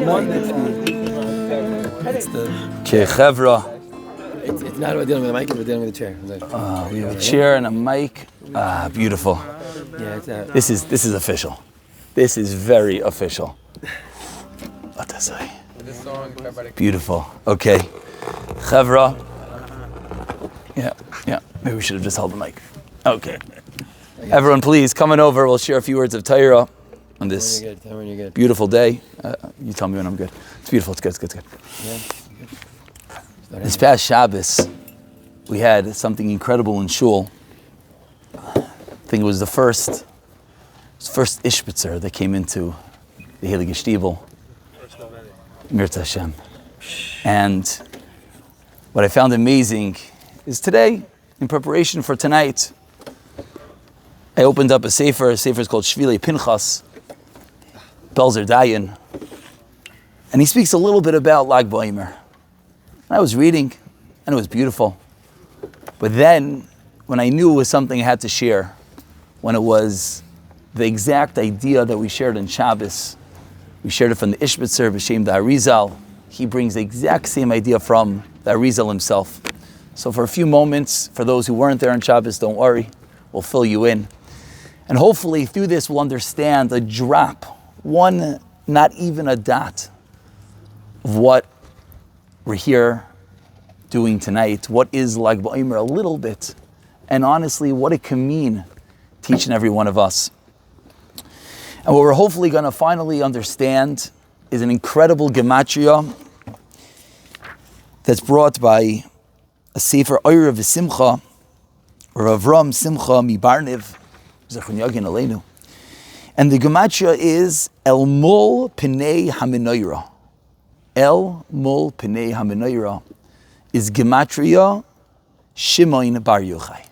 Okay, Chevra. It's not about dealing with a mic, we're dealing with a chair. We have a chair and a mic. Beautiful. Yeah, This is official. This is very official. What does I? Beautiful. Okay, Chevra. Yeah. Maybe we should have just held the mic. Okay. Everyone, please come on over. We'll share a few words of Torah on this when you're good. Beautiful day. You tell me when I'm good. It's beautiful. It's good. Yeah. This past Shabbos, we had something incredible in shul. I think it was the first Ishbitzer that came into the Heilige Shtibel. Mirza Hashem. And what I found amazing is today, in preparation for tonight, I opened up a sefer. A sefer is called Shvilei Pinchas, Belzer Dayan, and he speaks a little bit about Lag BaOmer. I was reading, and it was beautiful. But then, when I knew it was something I had to share, when it was the exact idea that we shared in Shabbos, we shared it from the Ishbitzer, B'Shem the Arizal. He brings the exact same idea from the Arizal himself. So for a few moments, for those who weren't there on Shabbos, don't worry, we'll fill you in. And hopefully through this we'll understand a drop, one, not even a dot, of what we're here doing tonight. What is Lag BaOmer a little bit, and honestly what it can mean to each and every one of us. And what we're hopefully going to finally understand is an incredible gematria that's brought by a sefer Oyer V'Simcha, or Avram Simcha Mibarniv, Zechron Yagin Aleinu. And the gematria is El Mul Pnei HaMenoira. El Mul Pnei HaMenoira is gematria Shimon Bar Yochai.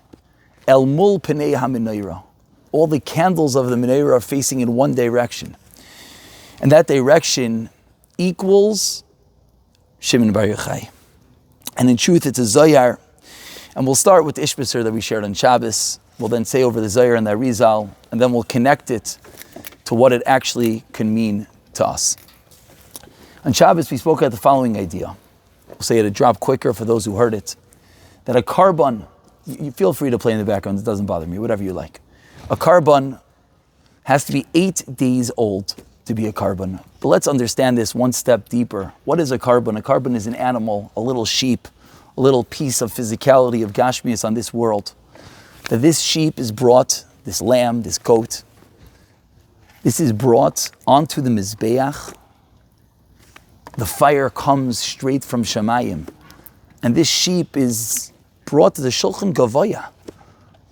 El Mul Pnei HaMenoira. All the candles of the menorah are facing in one direction. And that direction equals Shimon Bar Yochai. And in truth, it's a Zoyar. And we'll start with the Ishbitzer that we shared on Shabbos. We'll then say over the Zoyar and the Arizal, and then we'll connect it to what it actually can mean to us. On Shabbos, we spoke about the following idea. We'll say it a drop quicker for those who heard it. That a carbon, you feel free to play in the background, it doesn't bother me, whatever you like. A carbon has to be 8 days old to be a carbon. But let's understand this one step deeper. What is a carbon? A carbon is an animal, a little sheep, a little piece of physicality of Gashmias on this world. That this sheep is brought, this lamb, this goat, this is brought onto the Mizbeach. The fire comes straight from Shemayim. And this sheep is brought to the Shulchan Gavoya.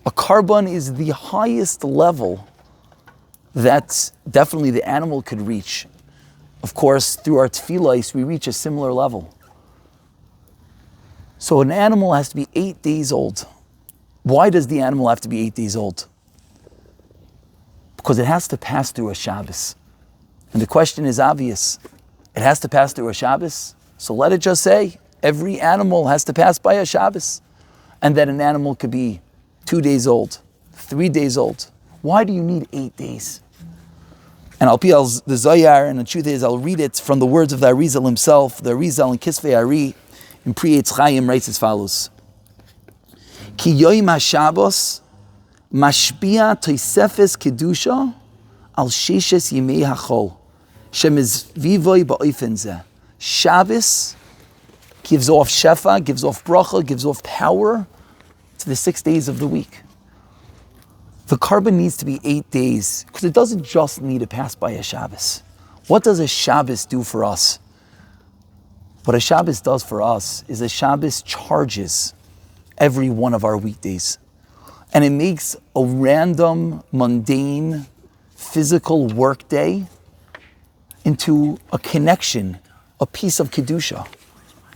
A carbon is the highest level that definitely the animal could reach. Of course, through our tefillahs, we reach a similar level. So an animal has to be 8 days old. Why does the animal have to be 8 days old? Because it has to pass through a Shabbos. And the question is obvious. It has to pass through a Shabbos. So let it just say, every animal has to pass by a Shabbos. And that an animal could be 2 days old, 3 days old. Why do you need 8 days? And I'll be the Zoyar, and the truth is I'll read it from the words of the Arizal himself. The Arizal in Kisvei Ari, in Pri Eitz Chaim, writes as follows. Ki yoim ha-Shabbos mashpia toisefes kedusha al sheshes yimei hachol shemizvivoi ba'ofen zeh. Shabbos gives off shefa, gives off bracha, gives off power to the 6 days of the week. The carbon needs to be 8 days because it doesn't just need to pass by a Shabbos. What does a Shabbos do for us? What a Shabbos does for us is a Shabbos charges every one of our weekdays. And it makes a random, mundane, physical work day into a connection, a piece of Kedusha.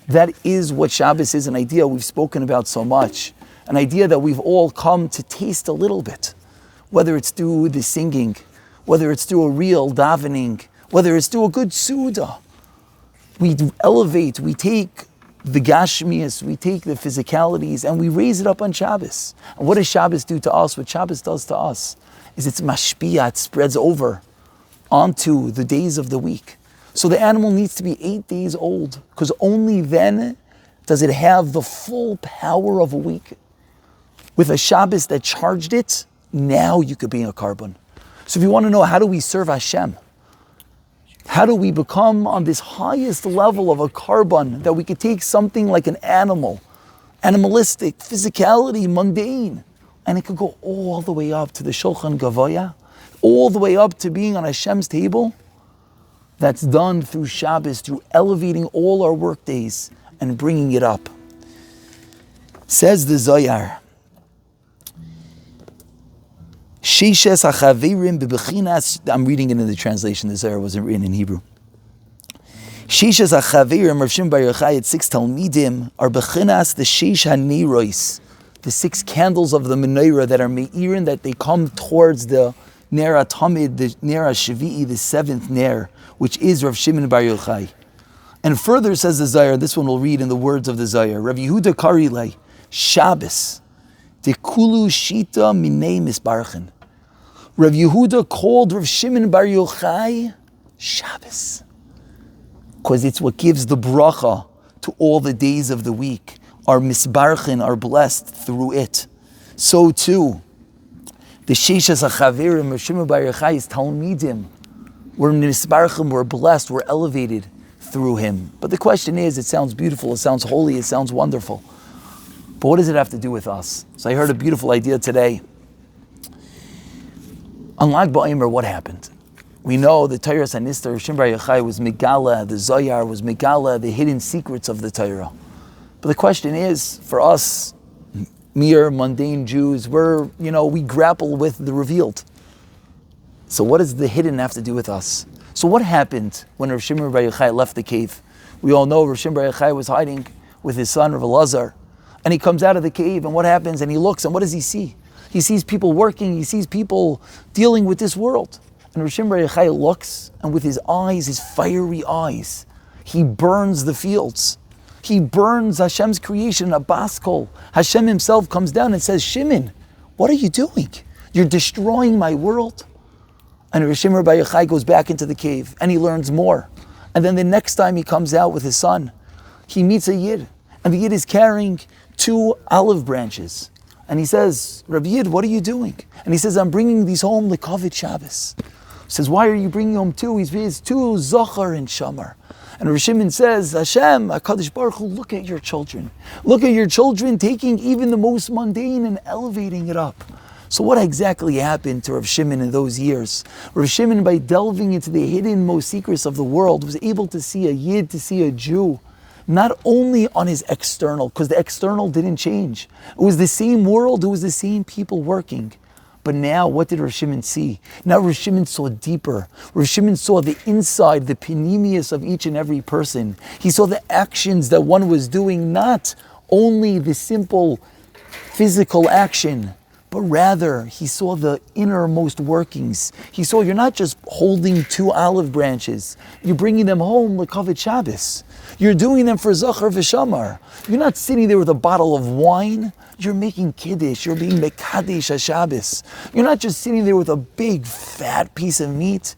That is what Shabbos is, an idea we've spoken about so much, an idea that we've all come to taste a little bit, whether it's through the singing, whether it's through a real davening, whether it's through a good suda. We elevate, we take the gashmias, we take the physicalities, and we raise it up on Shabbos. And what does Shabbos do to us? What Shabbos does to us is it's mashpia, it spreads over onto the days of the week. So the animal needs to be 8 days old, because only then does it have the full power of a week. With a Shabbos that charged it, now you could be a carbon. So if you want to know, how do we serve Hashem? How do we become on this highest level of a carbon, that we could take something like an animal, animalistic, physicality, mundane, and it could go all the way up to the Shulchan Gavoya, all the way up to being on Hashem's table? That's done through Shabbos, through elevating all our work days and bringing it up. Says the Zohar, Sheishes hachaverim bebechinas. I'm reading it in the translation. The Zohar wasn't written in Hebrew. Sheishes hachaverim, Rav Shimon Bar Yochai had 6 talmidim, are bechinas the sheish hanirois, the 6 candles of the menorah that are meirin, that they come towards the ner hatamid, the ner hashvi'i, the 7th ner, which is Rav Shimon Bar Yochai. And further says the Zohar, this one we'll read in the words of the Zohar, Rav Yehuda Karilei, Shabbos, Dekulu Shita Minei Misbarchen. Rav Yehuda called Rav Shimon Bar Yochai Shabbos, because it's what gives the bracha to all the days of the week. Our misbarchen are blessed through it. So too, the Sheishas HaChaverim, Rav Shimon Bar Yochai's Talmidim, we're misbarchen, we're blessed, we're elevated through him. But the question is, it sounds beautiful, it sounds holy, it sounds wonderful. But what does it have to do with us? So I heard a beautiful idea today. On Lag BaOmer, what happened? We know the Torah Sanistar, Shimon Bar Yochai was Megala, the Zohar was Megala, the hidden secrets of the Torah. But the question is, for us, mere mundane Jews, we grapple with the revealed. So what does the hidden have to do with us? So what happened when Rav Shimon Bar Yochai left the cave? We all know Rav Shimon Bar Yochai was hiding with his son Rav Elazar. And he comes out of the cave, and what happens? And he looks, and what does he see? He sees people working, he sees people dealing with this world. And Rav Shimon Bar Yochai looks, and with his eyes, his fiery eyes, he burns the fields. He burns Hashem's creation, a baskol. Hashem himself comes down and says, Shimon, what are you doing? You're destroying my world. And Rav Shimon Bar Yochai goes back into the cave, and he learns more. And then the next time he comes out with his son, he meets a Yid, and the Yid is carrying 2 olive branches. And he says, Rabbi Yid, what are you doing? And he says, I'm bringing these home Lekavit Shabbos. He says, why are you bringing home 2? He says, 2 Zachar and Shamar. And Rav Shimon says, Hashem, HaKadosh Baruch Hu, look at your children. Look at your children taking even the most mundane and elevating it up. So what exactly happened to Rav Shimon in those years? Rav Shimon, by delving into the hidden most secrets of the world, was able to see a Yid, to see a Jew, not only on his external, because the external didn't change. It was the same world, it was the same people working. But now, what did Rav Shimon see? Now Rav Shimon saw deeper. Rav Shimon saw the inside, the panemius of each and every person. He saw the actions that one was doing, not only the simple physical action, but rather he saw the innermost workings. He saw you're not just holding 2 olive branches, you're bringing them home Lekavit Shabbos. You're doing them for Zachar v'Shamar. You're not sitting there with a bottle of wine, you're making Kiddush, you're being Mekadesh HaShabbos. You're not just sitting there with a big fat piece of meat,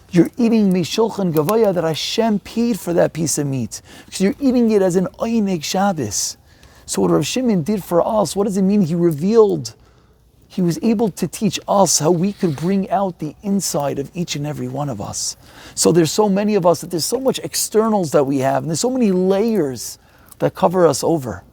you're eating Mishulchan Gavoya that Hashem paid for that piece of meat. Because you're eating it as an Oineg Shabbos. So what Rav Shimon did for us, what does it mean? He revealed, he was able to teach us how we could bring out the inside of each and every one of us. So there's so many of us that there's so much externals that we have, and there's so many layers that cover us over.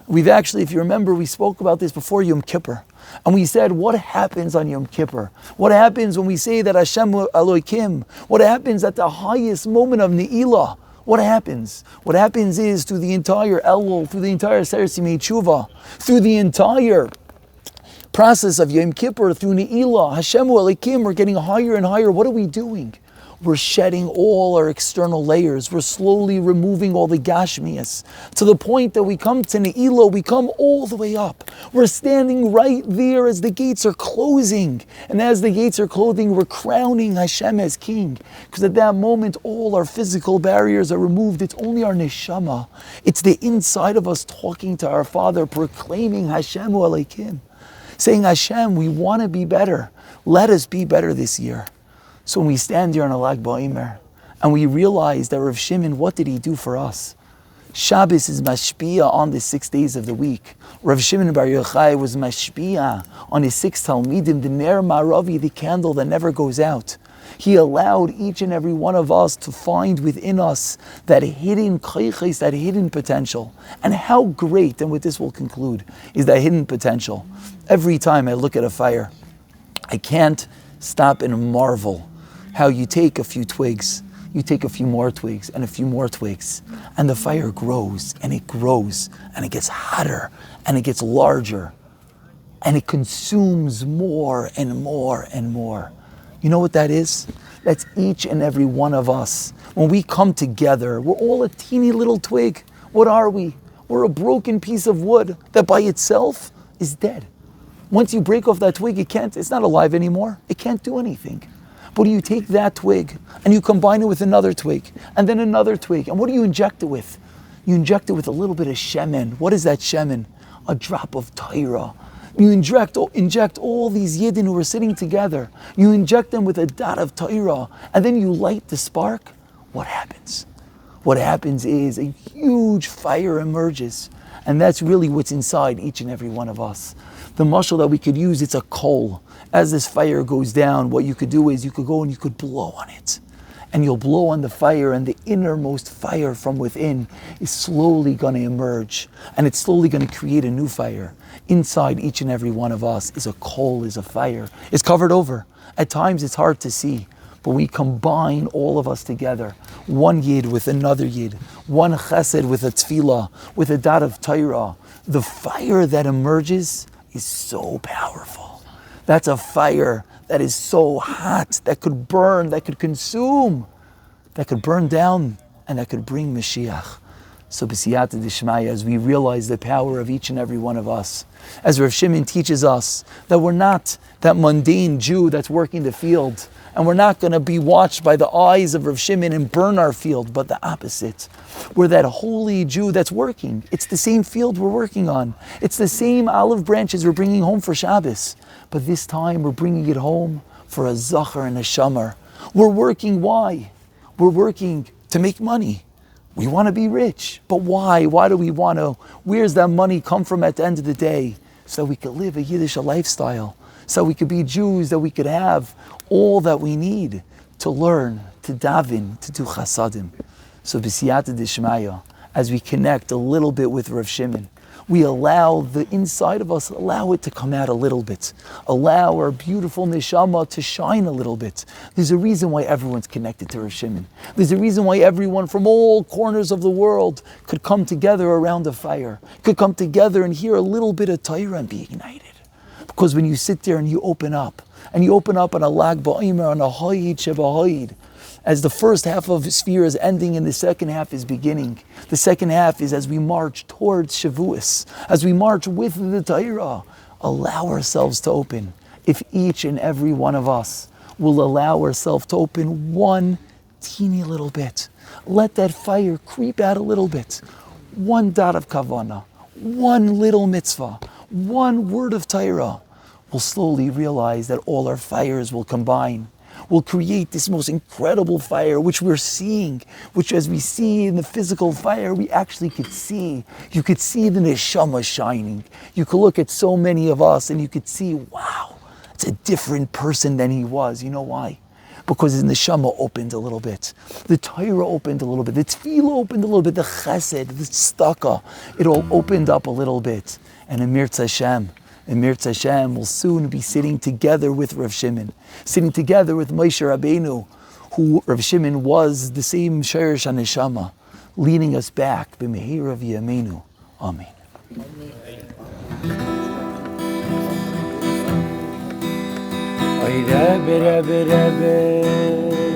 We've actually, if you remember, we spoke about this before Yom Kippur. And we said, what happens on Yom Kippur? What happens when we say that Hashem Elokim? What happens at the highest moment of Ne'ilah? What happens? What happens is through the entire Elul, through the entire Seres Yimei Tshuva, through the entire process of Yom Kippur, through Ne'ilah, Hashem Elokim, we're getting higher and higher. What are we doing? We're shedding all our external layers. We're slowly removing all the gashmias to the point that we come to Ne'ilah, we come all the way up. We're standing right there as the gates are closing. And as the gates are closing, we're crowning Hashem as king. Because at that moment, all our physical barriers are removed. It's only our neshama. It's the inside of us talking to our Father, proclaiming Hashem Elokim, saying, Hashem, we want to be better. Let us be better this year. So when we stand here on a Lag BaOmer, And we realized that Rav Shimon, what did he do for us? Shabbos is mashpia on the 6 days of the week. Rav Shimon Bar Yochai was mashpia on his 6 Talmidim, the Ner Maravi, the candle that never goes out. He allowed each and every one of us to find within us that hidden koiches, that hidden potential. And how great, and with this we'll conclude, is that hidden potential. Every time I look at a fire, I can't stop and marvel how you take a few twigs, you take a few more twigs and a few more twigs, and the fire grows, and it gets hotter, and it gets larger, and it consumes more and more and more. You know what that is? That's each and every one of us. When we come together, we're all a teeny little twig. What are we? We're a broken piece of wood that by itself is dead. Once you break off that twig, it's not alive anymore. It can't do anything. But you take that twig and you combine it with another twig and then another twig. And what do you inject it with? You inject it with a little bit of shemen. What is that shemen? A drop of Torah. You inject all these Yidden who are sitting together. You inject them with a dot of Torah, and then you light the spark. What happens? What happens is a huge fire emerges, and that's really what's inside each and every one of us. The mashal that we could use, it's a coal. As this fire goes down, what you could do is you could go and you could blow on it. And you'll blow on the fire, and the innermost fire from within is slowly going to emerge. And it's slowly going to create a new fire. Inside each and every one of us is a coal, is a fire. It's covered over. At times it's hard to see. But we combine all of us together. One yid with another yid. One chesed with a tefillah, with a dot of Torah. The fire that emerges is so powerful. That's a fire that is so hot, that could burn, that could consume, that could burn down, and that could bring Mashiach. So b'siyata d'shmaya, as we realize the power of each and every one of us, as Rav Shimon teaches us that we're not that mundane Jew that's working the field, and we're not going to be watched by the eyes of Rav Shimon and burn our field, but the opposite. We're that holy Jew that's working. It's the same field we're working on. It's the same olive branches we're bringing home for Shabbos. But this time we're bringing it home for a zachar and a shamar. We're working, why? We're working to make money. We want to be rich. But why? Why do we want to? Where's that money come from at the end of the day? So we could live a Yiddish lifestyle. So we could be Jews, that we could have all that we need to learn, to daven, to do chasadim. So b'siyata d'shmaya, as we connect a little bit with Rav Shimon, we allow the inside of us, allow it to come out a little bit. Allow our beautiful neshama to shine a little bit. There's a reason why everyone's connected to Rav Shimon. There's a reason why everyone from all corners of the world could come together around a fire, could come together and hear a little bit of Torah and be ignited. Because when you sit there and you open up on a Lag Ba'omer, on a Hayid Sheba Hayid, as the first half of Sphere is ending and the second half is beginning. The second half is as we march towards Shavuos, as we march with the Torah, allow ourselves to open. If each and every one of us will allow ourselves to open one teeny little bit, let that fire creep out a little bit. One dot of kavana, one little mitzvah, one word of Torah, we'll slowly realize that all our fires will combine. Will create this most incredible fire, which we're seeing, which as we see in the physical fire, we actually could see. You could see the neshama shining. You could look at so many of us and you could see, wow, it's a different person than he was. You know why? Because his neshama opened a little bit. The Torah opened a little bit. The tefillah opened a little bit. The chesed, the tzedakah, it all opened up a little bit. And Amir Tzashem, will soon be sitting together with Rav Shimon, sitting together with Moshe Rabbeinu, who Rav Shimon was the same Sheresh HaNeshama, leading us back, b'mehir of Yameinu. Amen. Oy Rebbe, Rebbe, Rebbe.